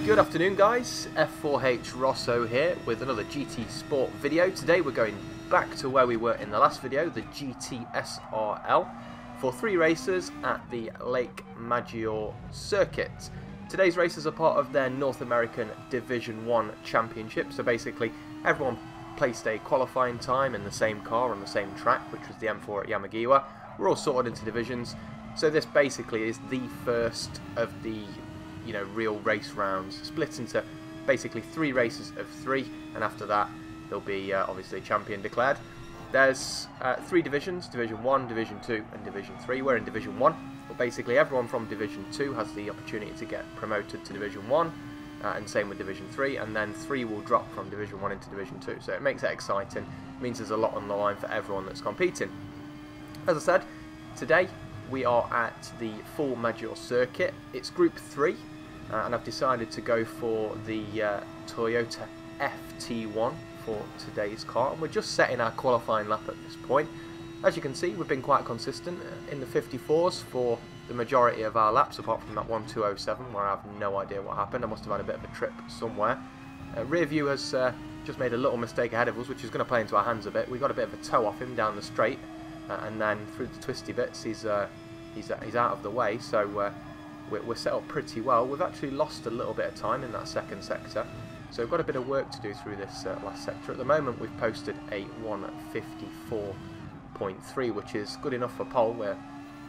Good afternoon guys, F4H Rosso here with another GT Sport video. Today we're going back to where we were in the last video, the GTSRL, for 3 races at the Lake Maggiore circuit. Today's races are part of their North American Division 1 Championship, so basically everyone placed a qualifying time in the same car on the same track, which was the M4 at Maggiore. We're all sorted into divisions, so this basically is the first of the real race rounds, split into basically 3 races of 3, and after that there'll be obviously a champion declared. There's 3 divisions, Division 1, Division 2 and Division 3. We're in Division 1, but basically everyone from Division 2 has the opportunity to get promoted to Division 1, and same with Division 3, and then 3 will drop from Division 1 into Division 2, so it makes it exciting. It means there's a lot on the line for everyone that's competing. As I said, today we are at the full Maggiore circuit. It's Group 3. And I've decided to go for the Toyota FT1 for today's car, and we're just setting our qualifying lap at this point. As you can see, we've been quite consistent in the 54s for the majority of our laps, apart from that 1:2:07 where I have no idea what happened. I must have had a bit of a trip somewhere. Rear view has just made a little mistake ahead of us, which is going to play into our hands a bit. We got a bit of a toe off him down the straight, and then through the twisty bits he's out of the way, so we're set up pretty well. We've actually lost a little bit of time in that second sector, so we've got a bit of work to do through this last sector. At the moment we've posted a 1:54.3, which is good enough for pole. We're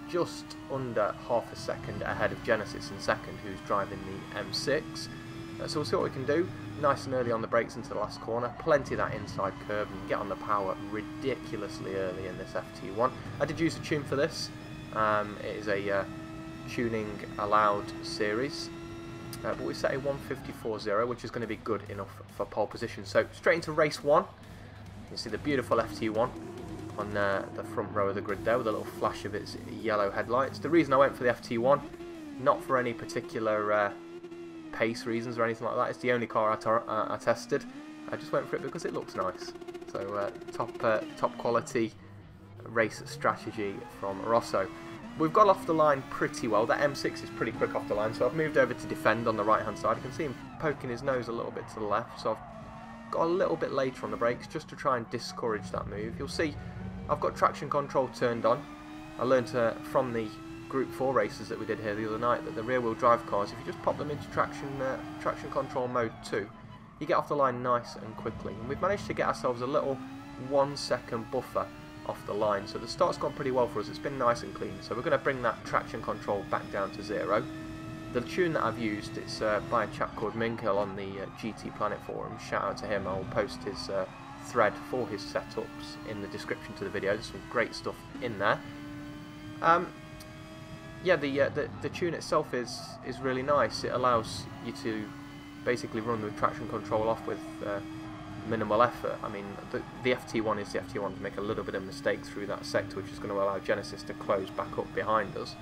just under half a second ahead of Genesis in second, who's driving the M6. So we'll see what we can do. Nice and early on the brakes into the last corner, plenty of that inside curb, and get on the power ridiculously early in this FT1. I did use a tune for this. It is a tuning allowed series, but we set a 1:54.0, which is going to be good enough for pole position. So straight into race 1. You see the beautiful FT1 on the front row of the grid there with a little flash of its yellow headlights. The reason I went for the FT1, not for any particular pace reasons or anything like that. It's the only car I tested. I just went for it because it looks nice. So top quality race strategy from Rosso. We've got off the line pretty well. That M6 is pretty quick off the line, so I've moved over to defend on the right hand side. You can see him poking his nose a little bit to the left, so I've got a little bit later on the brakes just to try and discourage that move. You'll see I've got traction control turned on. I learned from the Group 4 races that we did here the other night that the rear wheel drive cars, if you just pop them into traction control mode 2, you get off the line nice and quickly. And we've managed to get ourselves a little 1-second buffer off the line, so the start's gone pretty well for us. It's been nice and clean, so we're going to bring that traction control back down to 0. The tune that I've used, it's by a chap called Minkel on the GT Planet forum. Shout out to him. I'll post his thread for his setups in the description to the video. There's some great stuff in there. Yeah, the tune itself is really nice. It allows you to basically run the traction control off with minimal effort. I mean, the FT1 is the FT1 to make a little bit of mistake through that sector, which is going to allow Genesis to close back up behind us.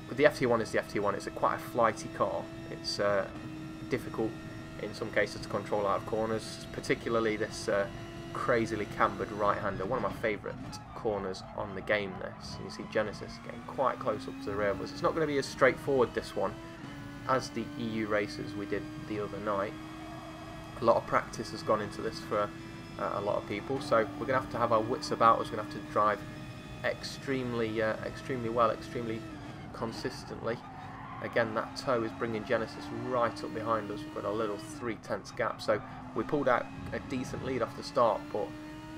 But the FT1 is the FT1. It's quite a flighty car. It's difficult in some cases to control out of corners, particularly this crazily cambered right-hander. One of my favourite corners on the game, this. And you see Genesis getting quite close up to the rear of us. It's not going to be as straightforward, this one, as the EU races we did the other night. A lot of practice has gone into this for a lot of people, so we're going to have our wits about us. We're going to have to drive extremely well, extremely consistently. Again, that toe is bringing Genesis right up behind us. We've got a little 3/10 gap, so we pulled out a decent lead off the start, but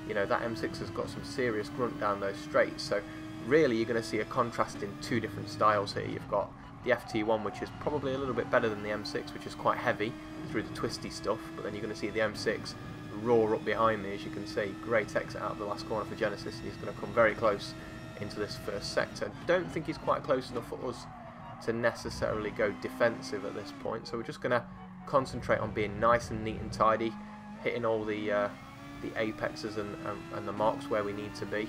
that M6 has got some serious grunt down those straights, so really you're going to see a contrast in 2 different styles here. You've got the FT1, which is probably a little bit better than the M6, which is quite heavy through the twisty stuff, but then you're going to see the M6 roar up behind me, as you can see. Great exit out of the last corner for Genesis, and he's going to come very close into this first sector. Don't think he's quite close enough for us to necessarily go defensive at this point, so we're just going to concentrate on being nice and neat and tidy, hitting all the apexes and the marks where we need to be.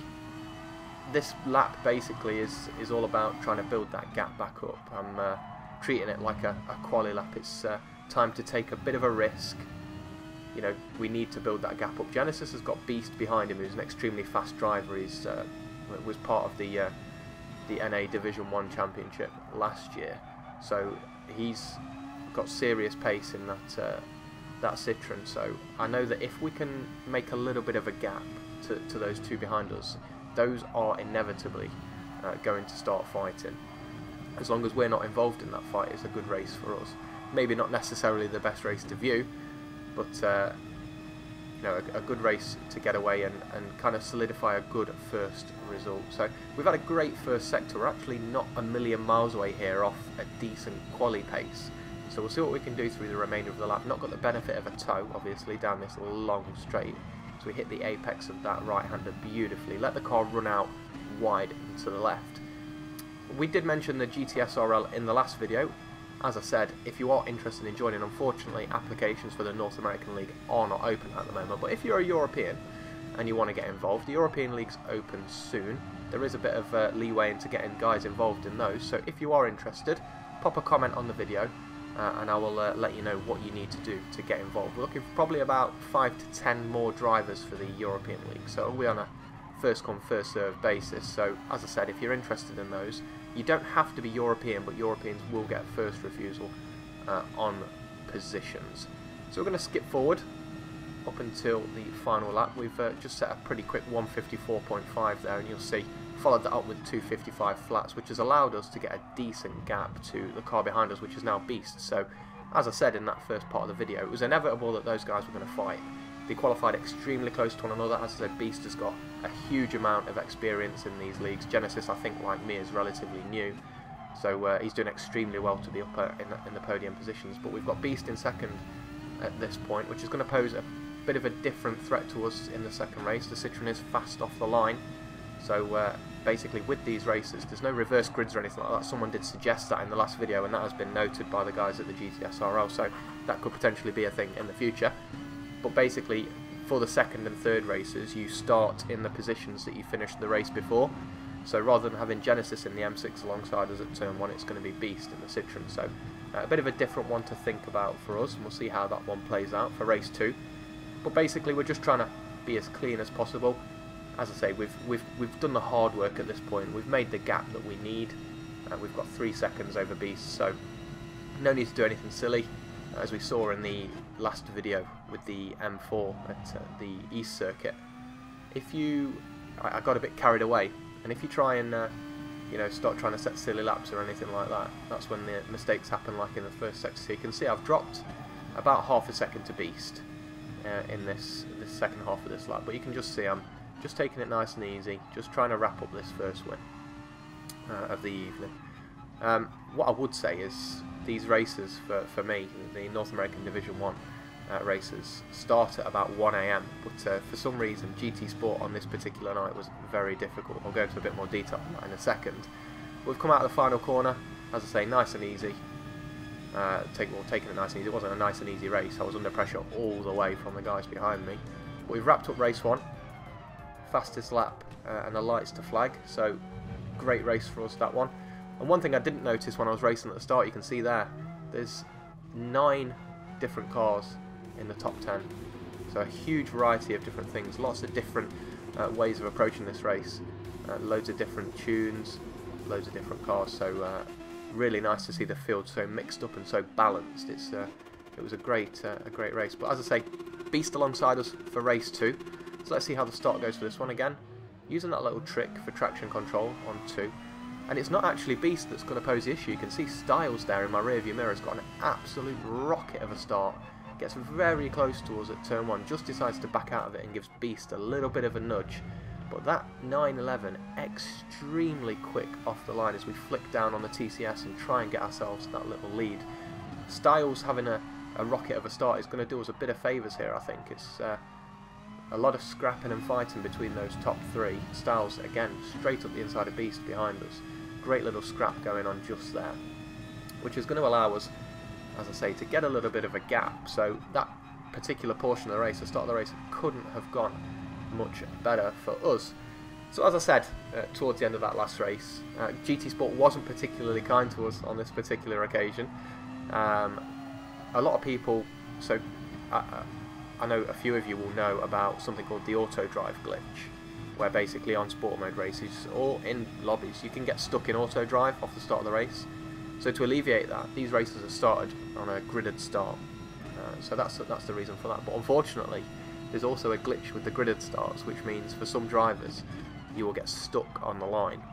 This lap basically is all about trying to build that gap back up. I'm treating it like a quali lap. It's time to take a bit of a risk. We need to build that gap up. Genesis has got Beast behind him, who's an extremely fast driver. He's was part of the NA Division 1 Championship last year, so he's got serious pace in that Citroen, so I know that if we can make a little bit of a gap to those two behind us, those are inevitably going to start fighting. As long as we're not involved in that fight, it's a good race for us. Maybe not necessarily the best race to view, but you know, a good race to get away and kind of solidify a good first result. So we've had a great first sector. We're actually not a million miles away here off a decent quali pace. So we'll see what we can do through the remainder of the lap. Not got the benefit of a toe, obviously, down this long straight. So we hit the apex of that right-hander beautifully. Let the car run out wide and to the left. We did mention the GTSRL in the last video. As I said, if you are interested in joining, unfortunately applications for the North American League are not open at the moment, but if you're a European and you want to get involved, the European League's open soon. There is a bit of leeway into getting guys involved in those, so if you are interested, pop a comment on the video and I will let you know what you need to do to get involved. We're looking for probably about 5 to 10 more drivers for the European League, so it'll be on a first come first served basis. So as I said, if you're interested in those, you don't have to be European, but Europeans will get first refusal on positions. So we're going to skip forward up until the final lap. We've just set a pretty quick 154.5 there, and you'll see followed that up with 255 flats, which has allowed us to get a decent gap to the car behind us, which is now Beast. So as I said in that first part of the video, it was inevitable that those guys were going to fight. They qualified extremely close to one another. As I said, Beast has got a huge amount of experience in these leagues. Genesis, I think, like me, is relatively new, so he's doing extremely well to be up in the podium positions. But we've got Beast in second at this point, which is going to pose a bit of a different threat to us in the second race. The Citroen is fast off the line, so basically with these races, there's no reverse grids or anything like that. Someone did suggest that in the last video, and that has been noted by the guys at the GTSRL, so that could potentially be a thing in the future. But basically, for the second and third races, you start in the positions that you finished the race before. So rather than having Genesis in the M6 alongside us at turn 1, it's going to be Beast in the Citroen. So a bit of a different one to think about for us, and we'll see how that one plays out for race 2. But basically, we're just trying to be as clean as possible. As I say, we've done the hard work at this point. We've made the gap that we need. We've got 3 seconds over Beast, so no need to do anything silly. As we saw in the last video with the M4 at the East Circuit, I got a bit carried away, and if you try and you know, start trying to set silly laps or anything like that, that's when the mistakes happen, like in the first sector. So you can see I've dropped about half a second to Beast in this second half of this lap, but you can just see I'm just taking it nice and easy, just trying to wrap up this first win of the evening. What I would say is these races for me, the North American Division 1 races, start at about 1 AM, but for some reason GT Sport on this particular night was very difficult. I'll go into a bit more detail on that in a second. We've come out of the final corner, as I say, nice and easy. Taking it nice and easy. It wasn't a nice and easy race. I was under pressure all the way from the guys behind me. But we've wrapped up race 1, fastest lap and the lights to flag, so great race for us, that one. And one thing I didn't notice when I was racing at the start, you can see there's 9 different cars in the top 10. So a huge variety of different things, lots of different ways of approaching this race, loads of different tunes, loads of different cars, so really nice to see the field so mixed up and so balanced. It was a great race. But as I say, Beast alongside us for race 2. So let's see how the start goes for this one again. Using that little trick for traction control on 2. And it's not actually Beast that's going to pose the issue. You can see Styles there in my rear view mirror has got an absolute rocket of a start. Gets very close to us at turn 1, just decides to back out of it and gives Beast a little bit of a nudge. But that 911 extremely quick off the line as we flick down on the TCS and try and get ourselves that little lead. Styles having a rocket of a start is going to do us a bit of favours here, I think. It's a lot of scrapping and fighting between those top 3. Styles, again, straight up the inside of Beast behind us. Great little scrap going on just there, which is going to allow us, as I say, to get a little bit of a gap. So that particular portion of the race, the start of the race, couldn't have gone much better for us. So as I said towards the end of that last race, GT Sport wasn't particularly kind to us on this particular occasion. A lot of people, so I know a few of you will know about something called the auto drive glitch, where basically on sport mode races or in lobbies you can get stuck in auto drive off the start of the race. So to alleviate that, these races are started on a gridded start. So that's the reason for that. But unfortunately, there's also a glitch with the gridded starts, which means for some drivers, you will get stuck on the line.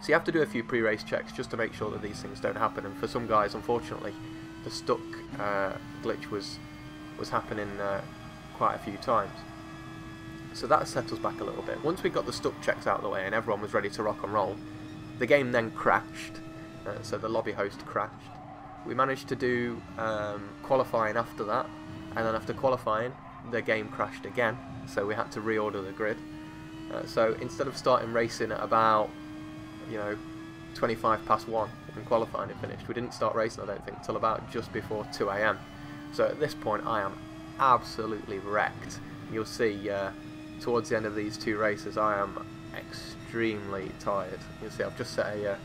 So you have to do a few pre-race checks just to make sure that these things don't happen. And for some guys, unfortunately, the stuck glitch was happening quite a few times. So that set us back a little bit. Once we got the stuck checks out of the way and everyone was ready to rock and roll, the game then crashed. So the lobby host crashed. We managed to do qualifying after that, and then after qualifying, the game crashed again. So we had to reorder the grid. So instead of starting racing at about 25 past 1 and qualifying had finished, we didn't start racing, I don't think, until about just before 2 AM. So at this point, I am absolutely wrecked. You'll see towards the end of these two races, I am extremely tired. You'll see I've just set a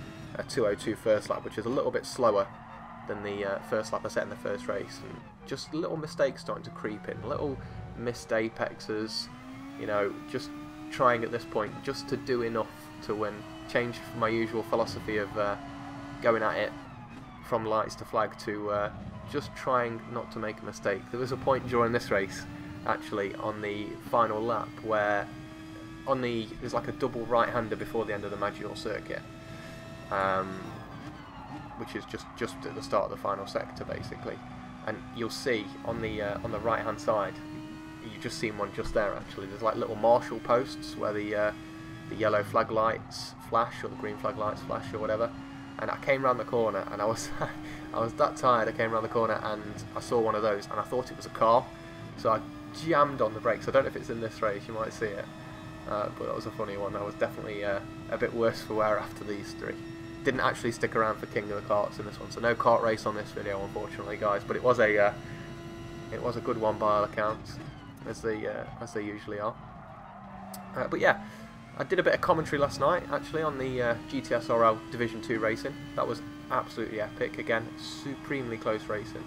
2:02 first lap, which is a little bit slower than the first lap I set in the first race, and just little mistakes starting to creep in, little missed apexes, just trying at this point just to do enough to win. Changed from my usual philosophy of going at it from lights to flag to just trying not to make a mistake. There was a point during this race, actually, on the final lap where there's like a double right-hander before the end of the Maggiore circuit, which is just at the start of the final sector, basically. And you'll see on the right-hand side, you've just seen one just there. Actually, there's like little marshal posts where the yellow flag lights flash or the green flag lights flash or whatever. And I came around the corner and I was that tired. I came around the corner and I saw one of those and I thought it was a car, so I jammed on the brakes. I don't know if it's in this race, you might see it, but that was a funny one. I was definitely a bit worse for wear after these three. Didn't actually stick around for King of the Karts in this one, so no kart race on this video, unfortunately, guys. But it was a good one by all accounts, as they usually are. But yeah, I did a bit of commentary last night, actually, on the GTSRL Division 2 racing. That was absolutely epic. Again, supremely close racing.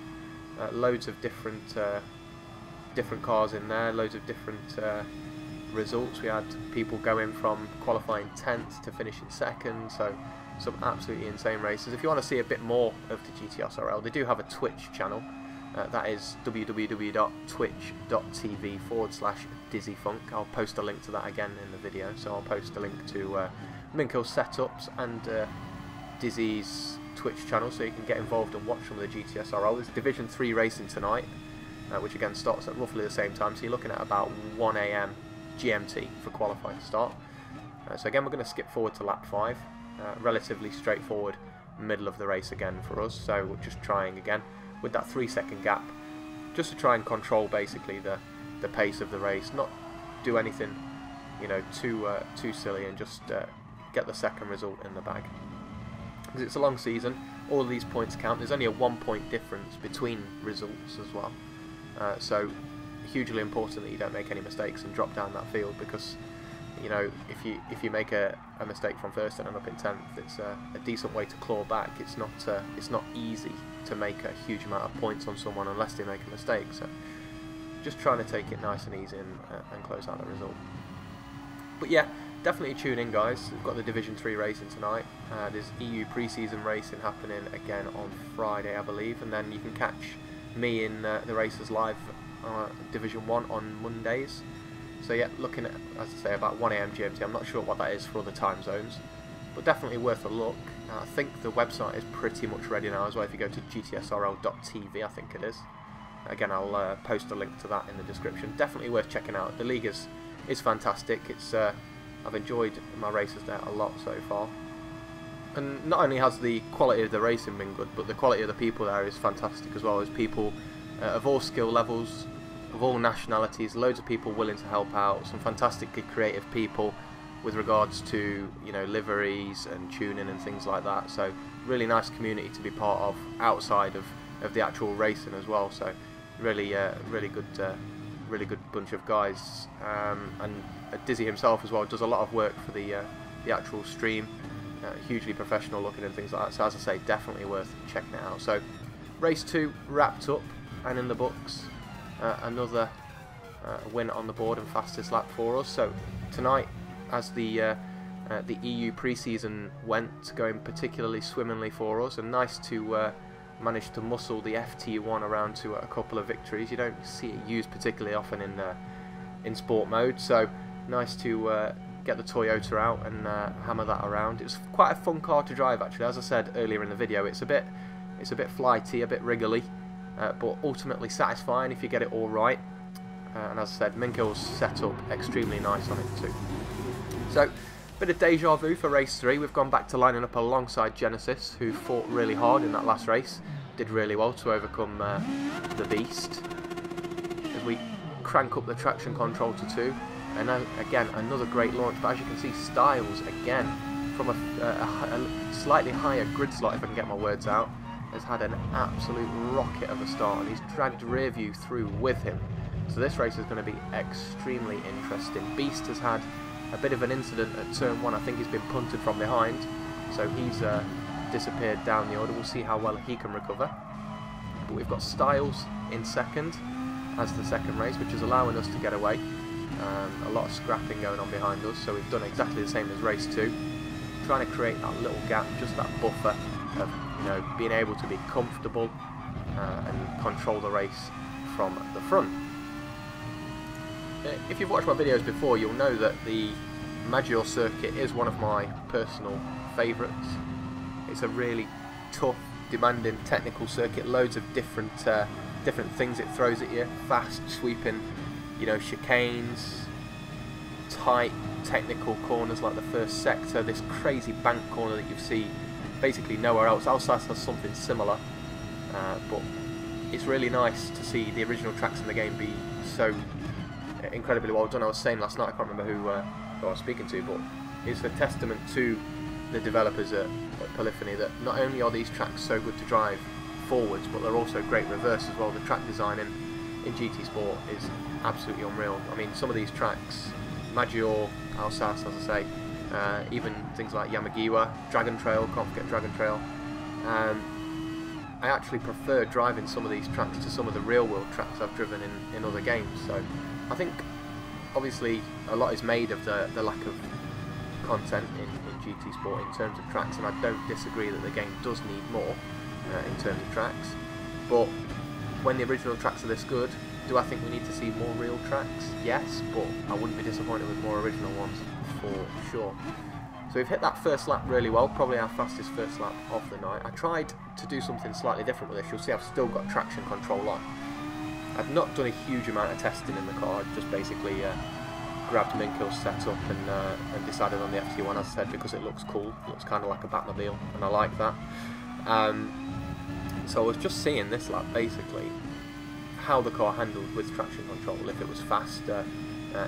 Loads of different cars in there, loads of different results. We had people going from qualifying 10th to finishing 2nd, so some absolutely insane races. If you want to see a bit more of the GTSRL, they do have a Twitch channel. That is www.twitch.tv/DizzyFunk. I'll post a link to that again in the video. So I'll post a link to Minko's setups and Dizzy's Twitch channel, so you can get involved and watch some of the GTSRL. There's Division 3 racing tonight, which again starts at roughly the same time. So you're looking at about 1 AM GMT for qualifying start. So again, we're going to skip forward to lap 5. Relatively straightforward middle of the race again for us. So we're just trying again with that 3-second gap, just to try and control basically the pace of the race, not do anything too silly, and just get the second result in the bag. Because it's a long season, all of these points count. There's only a 1-point difference between results as well, so hugely important that you don't make any mistakes and drop down that field, because if you make a mistake from first and end up in 10th, it's a decent way to claw back. It's not easy to make a huge amount of points on someone unless they make a mistake. So just trying to take it nice and easy and close out the result. But yeah, definitely tune in, guys. We've got the Division 3 racing tonight. There's EU pre-season racing happening again on Friday, I believe, and then you can catch me in the races live Division 1 on Mondays. So yeah, looking at, as I say, about 1 AM GMT. I'm not sure what that is for other time zones, but definitely worth a look. I think the website is pretty much ready now as well. If you go to gtsrl.tv, I think it is. Again, I'll post a link to that in the description. Definitely worth checking out. The league is fantastic. It's I've enjoyed my races there a lot so far. And not only has the quality of the racing been good, but the quality of the people there is fantastic as well. There's people of all skill levels, of all nationalities, loads of people willing to help out, some fantastically creative people with regards to liveries and tuning and things like that. So really nice community to be part of outside of the actual racing as well. So really really good bunch of guys, and Dizzy himself as well does a lot of work for the actual stream, hugely professional looking and things like that. So as I say, definitely worth checking it out. So race 2 wrapped up and in the books. Another win on the board and fastest lap for us. So tonight, as the The EU pre-season went going particularly swimmingly for us, and nice to manage to muscle the FT1 around to a couple of victories. You don't see it used particularly often in sport mode, so nice to get the Toyota out and hammer that around. It was quite a fun car to drive actually. As I said earlier in the video, it's a bit flighty, a bit wriggly, but ultimately satisfying if you get it all right. And as I said, Minkell's setup extremely nice on it too. So, bit of deja vu for race 3. We've gone back to lining up alongside Genesis, who fought really hard in that last race. Did really well to overcome the beast. As we crank up the traction control to 2. And then, again, another great launch. But as you can see, Styles, again, from a slightly higher grid slot, if I can get my words out, has had an absolute rocket of a start. And he's dragged Rearview through with him. So this race is going to be extremely interesting. Beast has had a bit of an incident at turn 1. I think he's been punted from behind, so he's disappeared down the order. We'll see how well he can recover. But we've got Styles in second as the second race, which is allowing us to get away. A lot of scrapping going on behind us, so we've done exactly the same as race 2, trying to create that little gap, just that buffer of, you know, being able to be comfortable and control the race from the front. If you've watched my videos before, you'll know that the Maggiore circuit is one of my personal favourites. It's a really tough, demanding technical circuit, loads of different things it throws at you, fast, sweeping, you know, chicanes, tight, technical corners like the first sector, this crazy bank corner that you see basically nowhere else. Alsace has something similar, but it's really nice to see the original tracks in the game be so incredibly well done. I was saying last night, I can't remember who I was speaking to, but it's a testament to the developers at Polyphony that not only are these tracks so good to drive forwards, but they're also great reverse as well. The track design in GT Sport is absolutely unreal. I mean, some of these tracks, Maggiore, Alsace, as I say, even things like Yamagiwa, Dragon Trail, can't forget Dragon Trail. I actually prefer driving some of these tracks to some of the real world tracks I've driven in other games. So I think obviously a lot is made of the lack of content in GT Sport in terms of tracks, and I don't disagree that the game does need more in terms of tracks, but when the original tracks are this good, do I think we need to see more real tracks? Yes, but I wouldn't be disappointed with more original ones for sure. So we've hit that first lap really well, probably our fastest first lap of the night. I tried to do something slightly different with this. You'll see I've still got traction control on. I've not done a huge amount of testing in the car. I've just basically grabbed Minkell's setup and decided on the FT1, as I said, because it looks cool. It looks kind of like a Batmobile, and I like that. So I was just seeing this lap basically how the car handled with traction control, if it was faster,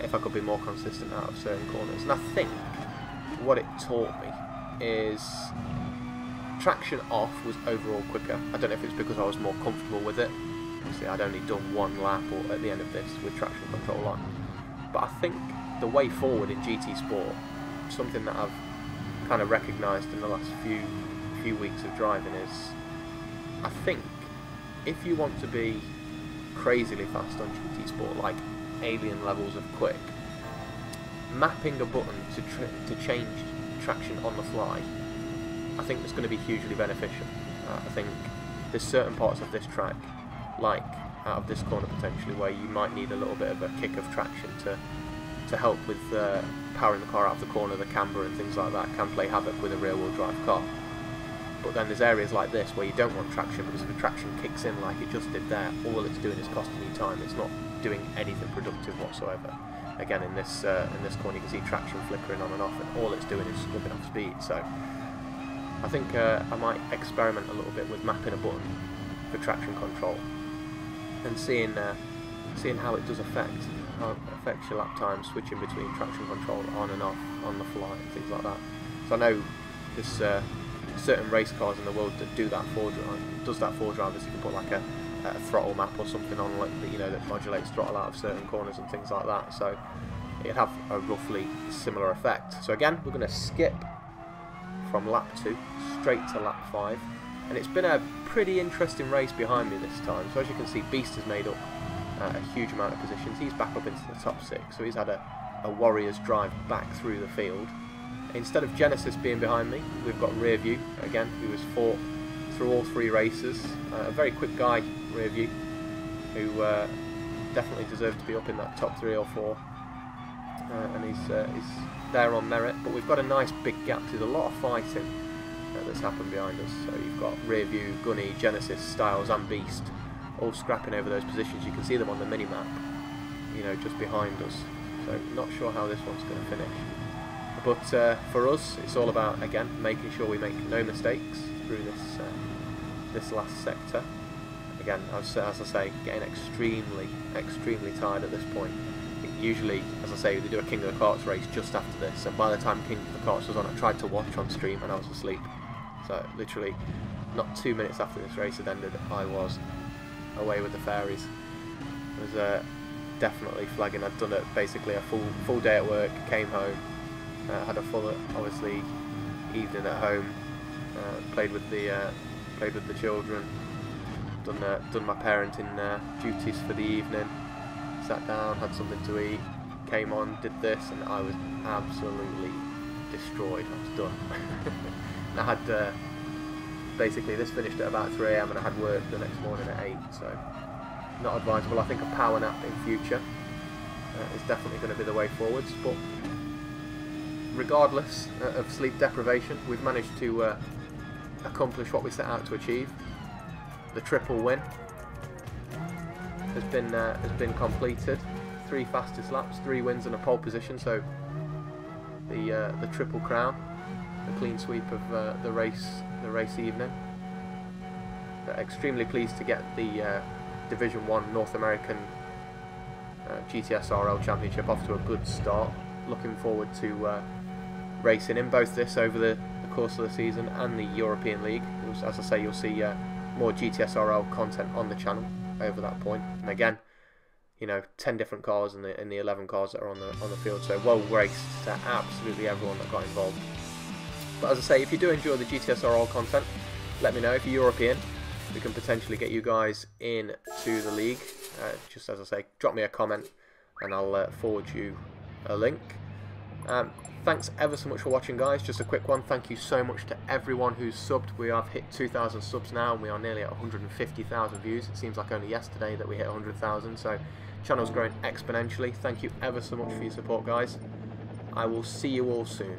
if I could be more consistent out of certain corners. And I think what it taught me is traction off was overall quicker. I don't know if it's because I was more comfortable with it. Obviously I'd only done one lap or at the end of this with traction control on. But I think the way forward in GT Sport, something that I've kind of recognised in the last few weeks of driving, is I think if you want to be crazily fast on GT Sport, like alien levels of quick, mapping a button to change traction on the fly, I think that's going to be hugely beneficial. I think there's certain parts of this track, like out of this corner potentially, where you might need a little bit of a kick of traction to help with powering the car out of the corner. The camber and things like that can play havoc with a rear-wheel drive car. But then there's areas like this where you don't want traction, because if the traction kicks in like it just did there, all it's doing is costing you time. It's not doing anything productive whatsoever. Again, in this corner you can see traction flickering on and off, and all it's doing is slipping off speed. So I think I might experiment a little bit with mapping a button for traction control and seeing how it does affect your lap time, switching between traction control on and off on the fly and things like that. So I know there's certain race cars in the world that do that for drivers. You can put like a throttle map or something on, like, you know, that modulates throttle out of certain corners and things like that. So it'd have a roughly similar effect. So again, we're going to skip from lap 2 straight to lap 5, and it's been a pretty interesting race behind me this time. So as you can see, Beast has made up a huge amount of positions. He's back up into the top 6, so he's had a warrior's drive back through the field. instead of Genesis being behind me, we've got Rear View again, who has fought through all 3 races. A very quick guy, Rear View, who definitely deserves to be up in that top 3 or 4. And he's there on merit, but we've got a nice big gap. There's a lot of fighting that's happened behind us. So you've got Rear View, Gunny, Genesis, Styles and Beast all scrapping over those positions. You can see them on the mini-map, you know, just behind us. So not sure how this one's going to finish. But for us, it's all about, again, making sure we make no mistakes through this last sector. Again, as I say, getting extremely tired at this point. Usually, as I say, they do a King of the Karts race just after this, and by the time King of the Karts was on, I tried to watch on stream and I was asleep. So literally, not 2 minutes after this race had ended, I was away with the fairies. It was definitely flagging. I'd done basically a full day at work, came home, had a full, obviously, evening at home, played with the children, done my parenting duties for the evening. Sat down, had something to eat, came on, did this, and I was absolutely destroyed. I was done. I had basically this finished at about 3 AM and I had work the next morning at 8, so not advisable. I think a power nap in future is definitely going to be the way forwards, but regardless of sleep deprivation, we've managed to accomplish what we set out to achieve. The triple win has been completed. 3 fastest laps, 3 wins and a pole position, so the triple crown, the clean sweep of the race evening. But extremely pleased to get the Division 1 North American GTSRL Championship off to a good start. Looking forward to racing in both this over the course of the season and the European League. As I say, you'll see more GTSRL content on the channel over that point. And again, you know, 10 different cars in the 11 cars that are on the field. So well raced to absolutely everyone that got involved. But as I say, if you do enjoy the GTSRL content, let me know. If you're European, we can potentially get you guys in to the league. Just as I say, drop me a comment and I'll forward you a link. Thanks ever so much for watching, guys. Just a quick one. Thank you so much to everyone who's subbed. We have hit 2,000 subs now, and we are nearly at 150,000 views. It seems like only yesterday that we hit 100,000, so channel's growing exponentially. Thank you ever so much for your support, guys. I will see you all soon.